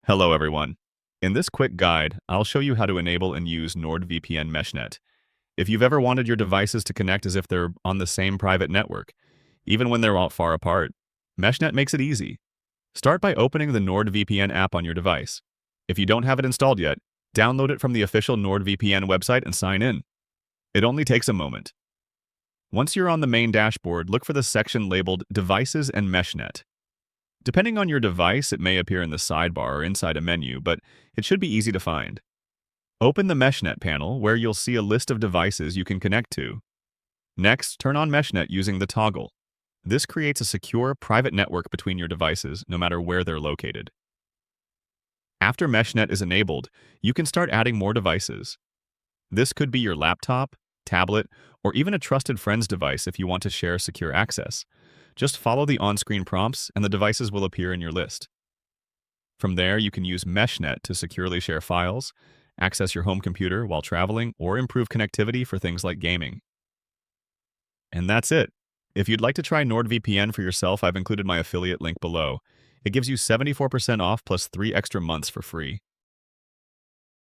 Hello everyone. In this quick guide, I'll show you how to enable and use NordVPN Meshnet. If you've ever wanted your devices to connect as if they're on the same private network, even when they're all far apart, Meshnet makes it easy. Start by opening the NordVPN app on your device. If you don't have it installed yet, download it from the official NordVPN website and sign in. It only takes a moment. Once you're on the main dashboard, look for the section labeled Devices and Meshnet. Depending on your device, it may appear in the sidebar or inside a menu, but it should be easy to find. Open the Meshnet panel, where you'll see a list of devices you can connect to. Next, turn on Meshnet using the toggle. This creates a secure, private network between your devices, no matter where they're located. After Meshnet is enabled, you can start adding more devices. This could be your laptop, tablet, or even a trusted friend's device if you want to share secure access. Just follow the on-screen prompts and the devices will appear in your list. From there, you can use Meshnet to securely share files, access your home computer while traveling, or improve connectivity for things like gaming. And that's it. If you'd like to try NordVPN for yourself, I've included my affiliate link below. It gives you 74% off plus 3 extra months for free.